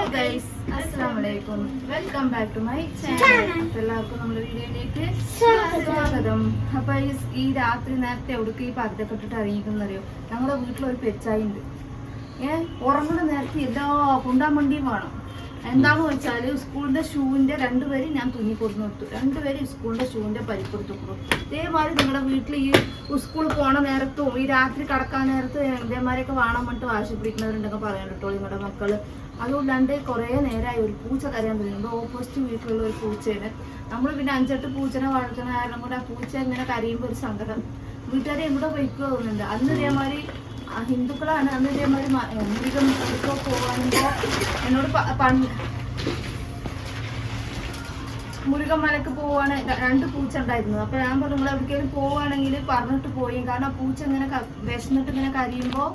Hi guys, അസ്സലാമു അലൈക്കും. Welcome back to my channel. എല്ലാവർക്കും നമ്മുടെ വീഡിയോയിലേക്ക് സ്വാഗതം. അപ്പൊ ഈ രാത്രി നേരത്തെ എവിടേക്ക് ഈ പരതൊക്കെ ഇട്ടിട്ട് അറിയിക്കുന്നറിയോ? ഞങ്ങളുടെ വീട്ടിലൊരു പെച്ചായി ഉണ്ട്. ഉറങ്ങുന്ന നേരത്തെ എല്ലാ കുണ്ടാമണ്ടിയും വേണം. എന്താന്ന് വെച്ചാല് സ്കൂളിന്റെ ഷൂവിന്റെ രണ്ടുപേരും ഞാൻ തുന്നി കൊടുത്തു കൊടുത്തു. രണ്ടുപേരും സ്കൂളിന്റെ ഷൂവിന്റെ പരിപ്പെടുത്തു കൊടുത്തു. ഇതേമാതിരി നിങ്ങളുടെ വീട്ടിൽ ഈ സ്കൂളിൽ പോണ നേരത്തും ഈ രാത്രി കടക്കാൻ നേരത്ത് ഇതേമാതിരിയൊക്കെ വേണം പറഞ്ഞിട്ട് വാശി പിടിക്കുന്നവരുണ്ടൊക്കെ പറയാൻ കേട്ടോ നിങ്ങളുടെ മക്കള്. അതുകൊണ്ടാണ്ട് കുറേ നേരമായി ഒരു പൂച്ച കരയാൻ തുടങ്ങി. ഓപ്പോസിറ്റ് വീട്ടിലുള്ള ഒരു പൂച്ചേനെ നമ്മൾ പിന്നെ 5-8 പൂച്ചനെ വളർത്തുന്ന കാരണം കൂടെ ആ പൂച്ച ഇങ്ങനെ കരയുമ്പോൾ ഒരു സങ്കടം. വീട്ടുകാരെ എവിടെ പോയിക്കോ തോന്നുന്നുണ്ട്. അന്ന് ഇതേമാതിരി ഹിന്ദുക്കളാണ്. അന്ന് ഇതേമാതിരി മൃഗം പോകാനുമ്പോ എന്നോട് മുരുകന്മലക്ക് പോവാണ് 2 പൂച്ച ഉണ്ടായിരുന്നത്. അപ്പൊ ഞാൻ പറഞ്ഞു നിങ്ങൾ എവിടേക്കെങ്കിലും പോവാണെങ്കിൽ പറഞ്ഞിട്ട് പോയി. കാരണം ആ പൂച്ച ഇങ്ങനെ വിശന്നിട്ട് ഇങ്ങനെ കരിയുമ്പോ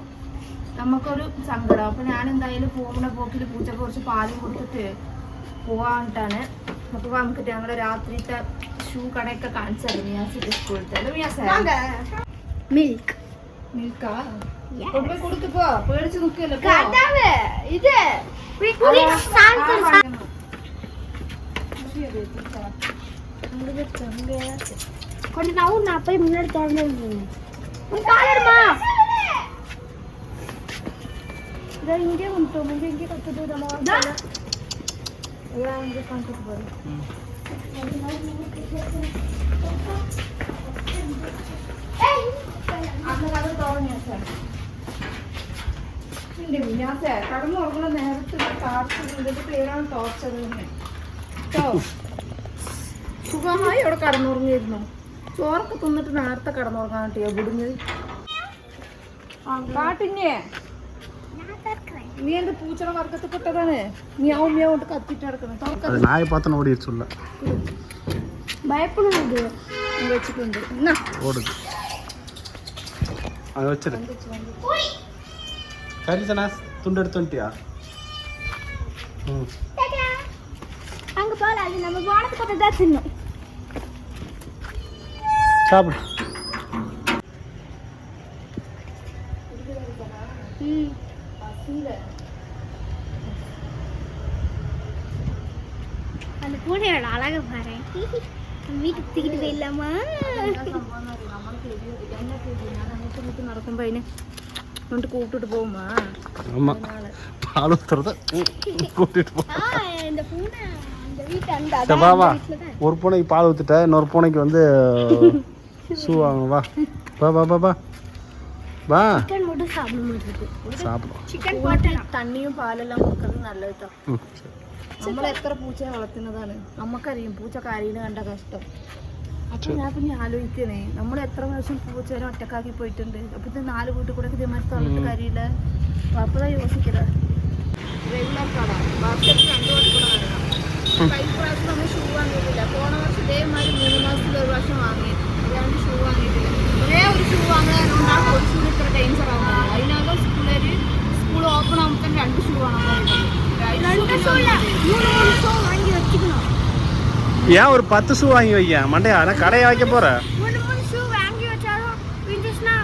നമുക്കൊരു സങ്കടം. അപ്പൊ ഞാൻ എന്തായാലും പോകുന്ന പോക്കിൽ പൂച്ചക്ക് കുറച്ച് പാലും കൊടുത്തിട്ട് പോവാനിട്ടാണ്. അപ്പൊ നമുക്ക് ഞങ്ങളുടെ രാത്രിത്തെ ഷൂ കടയൊക്കെ കാണിച്ചത് മിയാസിന്റെ സ്കൂളിലത്തെ മിൽക്ക് മിൽക്കാ കൊടുക്കപ്പോ പേടിച്ച് നിൽക്കല്ലോ. கொஞ்சம் நவுன் நான் போய் முன்னாடி திறந்து இங்கே உண்டு இங்கே கற்றுட்டு இங்கே காமிச்சிட்டு போறேன். കടന്നുറങ്ങുന്ന നേരത്തെ ടാർച്ചറിന്റെ പേരാണ് ടോർച്ചർ. സുഖമായി അവിടെ കടന്നുറങ്ങിയിരുന്നു. ചോറൊക്കെ തിന്നിട്ട് നേരത്തെ കടന്നുറങ്ങാൻ കിട്ടിയോ വിടുന്നത് കാട്ടിന്നെ. നീ എന്റെ പൂച്ചയുടെ വർഗത്തിൽ പെട്ടതാണ്. മിയാവും മിയാവോട്ട് കത്തിട്ട് കിടക്കുന്നത്. ഭയപ്പെടുന്നുണ്ട് വെച്ചിട്ടുണ്ട്. துண்டெடுத்துட்டியா? அங்க போல அது நம்ம போனது பத்தி தான் தின்னும். சாப்பிடு. அந்த பூனையோட அழகை பாரு. வீட்டுக்கு தூக்கிட்டு போயிடலாமா? നടക്കുമ്പോ അതിന് കൊണ്ട് കൂട്ടിട്ട് പോകുമ്പോ ஒரு பூனைக்கு பால் ஊத்துட்ட, இன்னொரு பூனைக்கு வந்து ஷூ வாங்கணும். வா வா வா வா வா வா சாப்பிடும். ചിക്കൻ പോട്ട് തണ്ണിയും പാലെല്ലാം കൊടുക്കുന്നത് നല്ലതാ. നമ്മൾ എത്ര പൂച്ചയെ വളർത്തുന്നതാണ്. നമുക്കറിയാം പൂച്ച കരയിന് കണ്ട കഷ്ടം. അപ്പൊ ഞാൻ പിന്നെ ആലോചിക്കണേ, നമ്മൾ എത്ര പ്രാവശ്യം പൂച്ചേനെ ഒറ്റക്കാക്കി പോയിട്ടുണ്ട്. അപ്പൊ ഇത് 4 വീട്ടിൽ കൂടെ ഇതേമാതിരി തള്ളിട്ട് കരിയില്ല. അപ്പതാ യോസിക്കല റെഗുലർ കട ബാസ്കറ്റ് 2 വർഷം കൂടെ വരണം. കഴിഞ്ഞ പ്രാവശ്യം നമ്മൾ ഷൂ വാങ്ങിയിട്ടില്ല. പോണ വർഷം ഇതേമാതിരി 3 മാസത്തിൽ ഒരു പ്രാവശ്യം വാങ്ങി. അല്ലാണ്ട് ഷൂ വാങ്ങിയിട്ടില്ല. ഒരേ ഒരു ഷൂ വാങ്ങാനുണ്ടാകും. ഒരു ഷൂ ഇത്ര ഡേഞ്ചർ ആവുന്നത്. അതിനകം സ്കൂൾ ഓപ്പൺ ആകുമ്പോൾ 2 ഷൂ വാങ്ങാൻ വാങ്ങി വെച്ചിരിക്കണം. ஏன் ஒரு 10 ஷூ வாங்கி வைக்க மண்டையா? நான் கடையை வைக்க போறேன். 3 ஷூ வாங்கி வச்சாலும் பிஞ்சிஸ்னா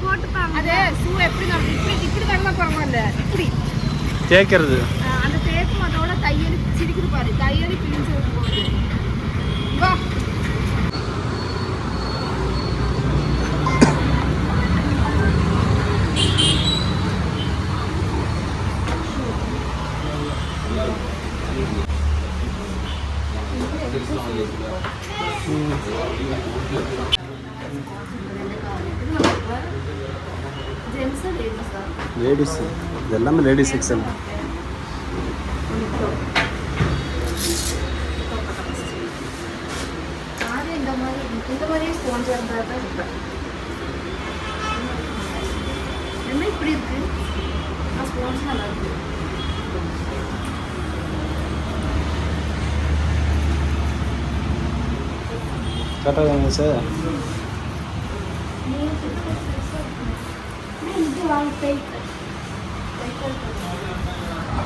போட்டுப்பாங்க. அதே ஷூ எப்படி இப்படி கடமை போறாங்கல்ல, இப்படி தேய்க்கிறது. அந்த தேய்க்கும் அதோட தையல் சிரிக்குது பாரு. தையல் பிழிஞ்சு போகுது. வா லேடிஸ் இது எல்லாமே லேடிஸ் செக்ஷன். இந்த மாதிரி ஸ்பான்ஸ் இருந்தால் தான் இருக்கும். என்ன இப்படி இருக்கு? ஸ்பான்ஸ் நல்லா இருக்கு. கரெக்டாக தாங்க சார்.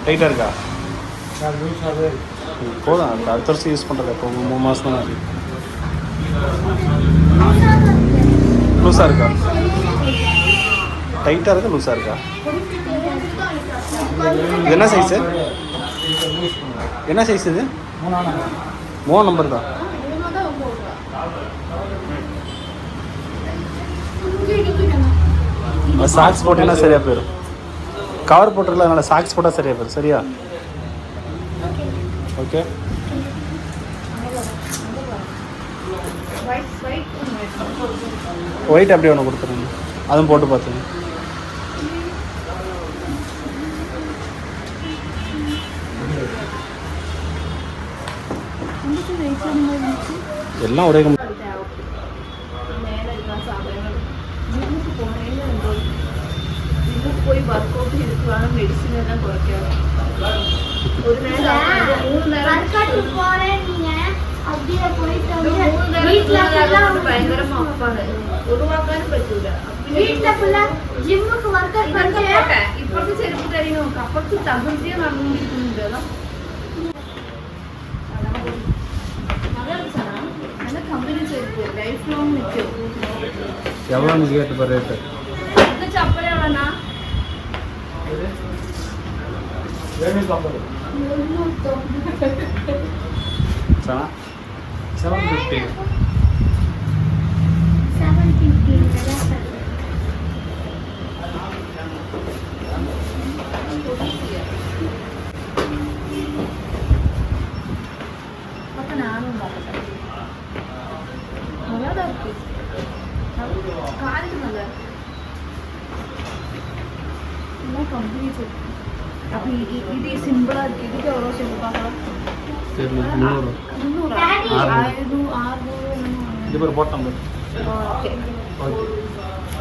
டைட்டாக இருக்கா? போதும். அடுத்த வருஷம் யூஸ் பண்ணுறது. இப்போ 3 மாதம் தான் இருக்கு. லூஸாக இருக்கா? டைட்டாக இருக்கா லூஸாக இருக்கா? இது என்ன சைஸு? என்ன சைஸ் இது? 3 நம்பர் தான். சாக்ஸ் போட்டீங்கன்னா சரியா போயிடும். கவர் போட்டுருல, அதனால சாக்ஸ் போட்டால் சரியா போயிடும். சரியா? ஓகே. ஒயிட் அப்படியே ஒன்று கொடுத்துருங்க, அதுவும் போட்டு பார்த்துங்க. எல்லாம் ஒரே போய் ஒர்க் அவுட் இருக்கிறாங்க, மெடிசன் எல்லாம் குறைக்காது. ஒரு நேரம் போறேன் நீங்க அப்படியே போயிட்டு பயங்கரமா அப்பாங்க உருவாக்கான்னு பറ്റൂല. வீட்டுல ஃபுல்லா ஜிம்முக்கு ஒர்க் அவுட் பண்ணிட்டேன். ഇപ്പോഴത്തെ ചെരുപ്പ് തരും അപ്പുറത്ത് തകർത്തിയ നടന്നുകൊണ്ടിരിക്കുന്നുണ്ട്. നല്ല കമ്പനി ചെരുപ്പ് ലൈഫ് ലോങ് നിൽക്കും. எவ்வளோன்னு கேட்டு பாரு ரேட்டு. ഇത് ചപ്പല എവിടെന്നാ? 750. 750. 750 അപ്പൊ ഞാനും ഉണ്ടാക്കട്ടെ. നല്ലതാ കാലിന് നല്ല കമ്പനി ചെരുപ്പ്. അപ്പൊ ഇത് സിമ്പിൾ ആയിരിക്കും. ഇതിക്ക് ഓരോ ചെരുപ്പാക്കാം. 300. 600 இது பேர் போட்ட நம்பர்.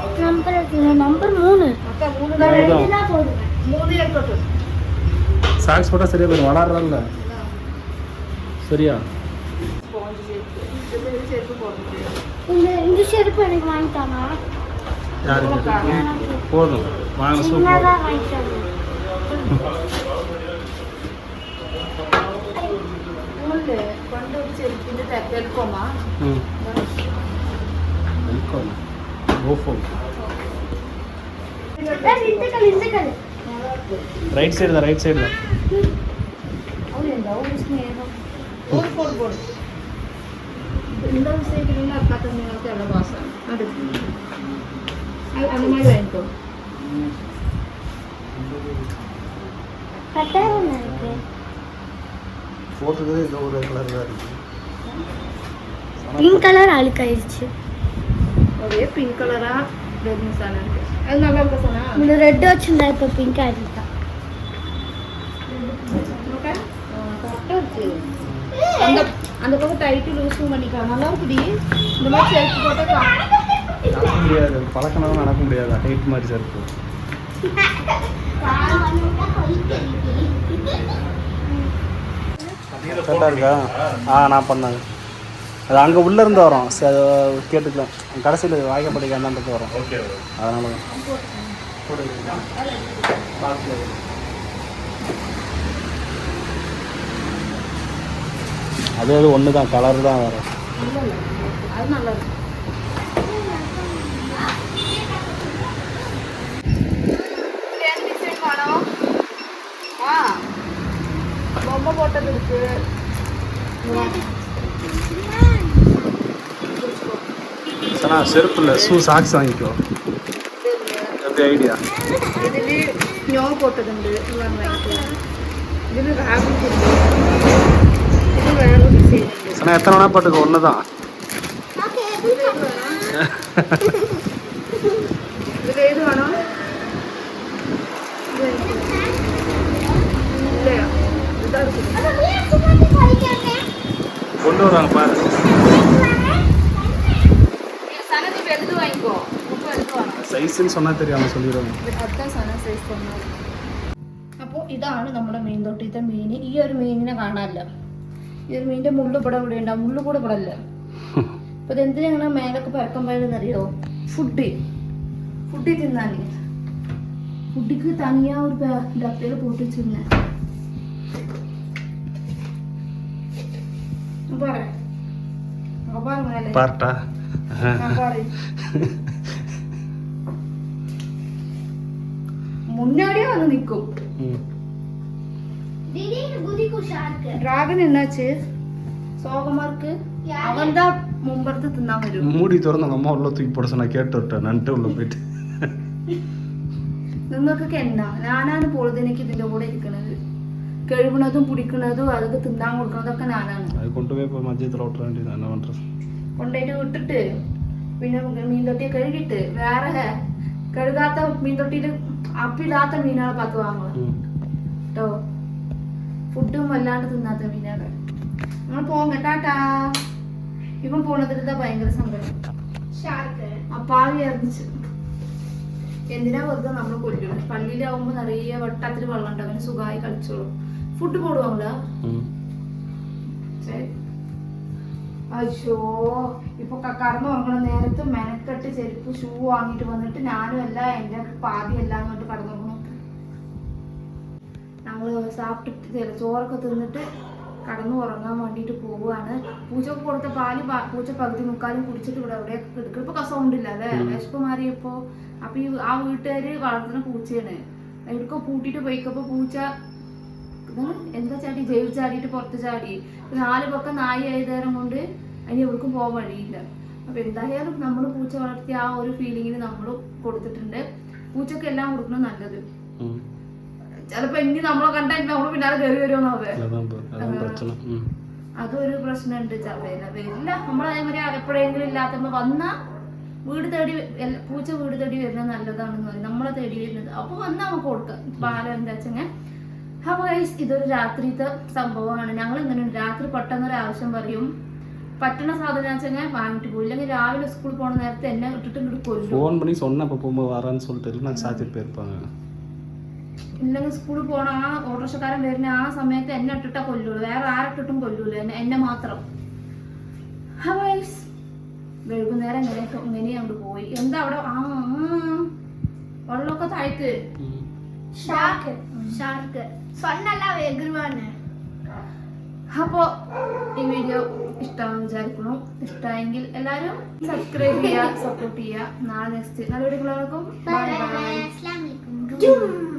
ഓക്കെ നമ്പർ 3 അപ്പൊ 3 போதும். 3 ആയിക്കോട്ടെ. சாக்ஸ் போட்டால் சரியா போயிடும், வளர்றதில்ல. சரியா? സ്പോഞ്ച് ചെരുപ്പ്. ഇതിന്റെ ഒരു ചെരുപ്പ് പോകണം. இந்த செருப்பு எனக்கு வாங்கிட்டாங்க. யாருக்கு? போதும், வாங்க. சின்னதா சூப்பர். வாங்கிட்டாங்க. നിങ്ങളില് പണ്ടൊരു ചെരുപ്പിന്റെ വെൽക്കോമാ வெல்கம். ஓஃபோ. இந்த கல் ரைட் சைடு தான், ரைட் சைடு தான். అవునండి అవును స్నేహం కోరుకోడు இந்த விஷயத்துல அக்காத்த നിങ്ങൾക്ക് எவ்வளோ பாசம் அது அந்த மாதிரி வாங்கிக்கோ. கட்டாயம் இருக்கு. போட்டது இந்த ஒரு கலர் தான் இருக்கு. பிங்க் கலர் அழுக்காயிருச்சு. ஒரே பிங்க் கலரா சாணம் இருக்கு. அது நல்லா இருக்கா சாணா? இந்த ரெட் வச்சிருந்தா இப்போ பிங்க் ஆயிருக்கா. கரெக்டாக இருக்கு. அந்த அந்த பக்கம் டைட்டு லூஸும் பண்ணிக்கலாம். நல்லா இருக்குடி. இந்த மாதிரி செருப்பு போட்டால் நடக்க முடியாது, பழக்கம்னாலும் நடக்க முடியாது. ஹைட் மாதிரி செருப்பு. கரெக்டாக இருக்கா? நான் பண்ணேன். அது அங்கே உள்ளேருந்து வரோம். கேட்டுக்கலாம். கடைசியில் வாய்க்கப்படிக்கு அந்தாண்டது வரும். அதனால அது ஒன்று தான், கலர் தான் வரும். அது நல்லா இருக்கு. டிசைன் வேணும். பொம்மை போட்டது இருக்கு. சனா செருப்பு இல்லை, ஷூ சாக்ஸ் வாங்கிக்கோ. எப்படி ஐடியா? ഇതില് സ്നോ പോട്ടതുണ്ട്. ഇതില് റാബിറ്റ് ഉണ്ട്. ഇത് വേറെ ഡിസൈൻ ഉണ്ട്. சனா எத்தனை வேணா போட்டுக்கோ, ஒன்று தான். ഇതിൽ ഏത് വേണം? ഇല്ലയോ? ഇതാ கொண்டு வருவாங்க பாரு. സനത് വലുത് വാങ്ങിക്കോ. നമുക്ക് വലുത് വേണം. സൈസിന് சொன்னால் தெரியாமல் சொல்லிடுவாங்க. അടുത്ത സന സൈസ് തന്നത്. അപ്പോൾ ഇതാണ് നമ്മുടെ മീൻ തൊട്ടിത്തെ മീൻ. ഈ ഒരു മീനിനെ കാണാനില്ല. ഈ ഒരു മീനിന്റെ മുള്ളു ഇവിടെ ഇവിടെ ഉണ്ടാവും. മുള്ളു കൂടെ ഇവിടെ അല്ല. അപ്പൊ ഇതെന്തിനാ ഇങ്ങനെ മേലൊക്കെ പരക്കം പോയതെന്നറിയോ? ഫുഡ് തിന്നാന്. ഫുഡിക്ക് തനിയാ ഒരു ഡപ്പയിൽ പോട്ടി തിന്നാൻ. பார்ட்டா മുന്നാടിயே வந்து நிற்கும். திடீர்னு குதிக்கும் ஷார்க் ഡ്രാഗൺ എന്നാച്ച് സോകമാർക്ക് അവന്താ മുമ്പത്ത് തിന്നാൻ വരും. மூடி திறந்து அம்மா உள்ள தூக்கி போட சொன்னா கேட்டு விட்டேன் நன்ட்டு உள்ள போயிட்டு. നിങ്ങൾക്കൊക്കെ എന്നാ ഞാനാണ് പൊഴുതിനേക്ക് ഇതിന്റെ കൂടെ ഇരിക്കണത്. കഴുകണതും പിടിക്കണതും അതൊക്കെ തിന്നാൻ കൊടുക്കണതൊക്കെ ഞാനാണ്. അത് കൊണ്ടുപോയി ഇപ്പോൾ മജ്ജത്തിൽ ഓട്ടർ വേണ്ടി എന്നാ പண்றது. കൊണ്ടുപോയിട്ട് വിട്ടിട്ട് പിന്നെ മീൻതൊട്ടിയെ കഴുകിയിട്ട് വേറെ കഴുകാത്ത മീൻതൊട്ടിയിൽ അപ്പിടാത്ത മീനുകളെ പത്ത് വാങ്ങുക കേട്ടോ. ഫുഡും വല്ലാണ്ട് തിന്നാത്ത മീനുകളെ നമ്മൾ പോകട്ടാട്ടാ. ഇപ്പം പോണതിരുന്ന ഭയങ്കര സങ്കടം. ஷார்க் അപ്പാവി അറിഞ്ഞിച്ച് എന്തിനാ വെറുതെ നമ്മൾ കൊല്ലും. പള്ളിയിലാവുമ്പോ നിറയെ വട്ടത്തിൽ വെള്ളം ഉണ്ട്, അവന് സുഖമായി കളിച്ചോളും. ഫുഡ് പോടുവാങ്ങളാ. അയ്യോ ഇപ്പൊ കടന്നു ഉറങ്ങണ നേരത്ത് മെനക്കെട്ട് ചെരുപ്പ് ഷൂ വാങ്ങിട്ട് വന്നിട്ട് ഞാനും അല്ല എന്റെ പാതി എല്ലാം കൊണ്ട് കടന്നുറങ്ങണം. ഞങ്ങള് സാപ്പിട്ട് ചോറൊക്കെ തിന്നിട്ട് കടന്നു ഉറങ്ങാൻ വേണ്ടിട്ട് പോവുകയാണ്. പൂച്ചക്ക് കൊടുത്ത പാല് പൂച്ച പകുതി മുക്കാലും കുടിച്ചിട്ട് ഇവിടെ എവിടെയൊക്കെ കിടക്കും. ഇപ്പൊ കസൗണ്ടില്ല അല്ലേ, വിശപ്പ് മാറിയപ്പോ. അപ്പൊ ഈ ആ വീട്ടുകാര് വളർത്തുന്ന പൂച്ചയാണ്. എവിടെക്കോ പൂട്ടിട്ട് പോയിക്കപ്പോ പൂച്ച എന്താ ചാടി ജൈവ ചാടിയിട്ട് പുറത്ത് ചാടി. 4 പക്കം നായി ആയതേരം കൊണ്ട് അതിന് എവിടേക്കും പോകാൻ വഴിയില്ല. അപ്പൊ എന്തായാലും നമ്മൾ പൂച്ച വളർത്തിയ ആ ഒരു ഫീലിങ്ങിന് നമ്മൾ കൊടുത്തിട്ടുണ്ട്. പൂച്ചക്ക് എല്ലാം കൊടുക്കണം നല്ലത്. ചിലപ്പോ ഇനി നമ്മളെ കണ്ടാൽ നമ്മള് പിന്നാലെ കയറി വരുമെന്നാവേ. അതൊരു പ്രശ്നമുണ്ട്. വരില്ല നമ്മളതേമാതിരി എപ്പോഴെങ്കിലും ഇല്ലാത്തപ്പോ വന്നാ വീട് തേടി പൂച്ച വീട് തേടി വരുന്നത് നല്ലതാണെന്ന് പറയും. നമ്മളെ തേടി വരുന്നത് അപ്പൊ വന്നാൽ നമുക്ക് കൊടുക്കാം പാല എന്താ വെച്ചെങ്കിൽ. അപ്പൊ ഇതൊരു രാത്രിത്തെ സംഭവമാണ്. ഞങ്ങൾ ഇങ്ങനെ രാത്രി പെട്ടെന്നൊരു ആവശ്യം പറയും. പറ്റണ സാധനം വെച്ചാൽ വാങ്ങിട്ട് പോയി. ഇല്ലെങ്കിൽ രാവിലെ സ്കൂളിൽ പോണ നേരത്തെ എന്നെ ഇട്ടിട്ട് ഇങ്ങോട്ട് കൊല്ലും. ഇല്ലെങ്കിൽ സ്കൂളിൽ പോണ ആ ഓട്ടോറിക്ഷക്കാരൻ വരുന്ന ആ സമയത്ത് എന്നെ ഇട്ടിട്ടാ കൊല്ലുള്ളൂ. വേറെ ആരിട്ടിട്ടും കൊല്ലൂല, എന്നെ മാത്രം. വൈകുന്നേരം ഇങ്ങനെ അങ്ങോട്ട് പോയി. എന്താ അവിടെ വെള്ളമൊക്കെ താഴ്ത്ത്. ஷார்க் சொன்னலாம் எகிருவான்னு. അപ്പോ ഈ വീഡിയോ ഇഷ്ടമാണെന്ന് വിചാരിക്കുന്നു. ഇഷ്ടമായെങ്കിൽ എല്ലാവരും സബ്സ്ക്രൈബ് ചെയ്യുക, സപ്പോർട്ട് ചെയ്യുക. നാളെ നെക്സ്റ്റ് നല്ല വീഡിയോ. Bye bye. അസ്സലാമു അലൈക്കും.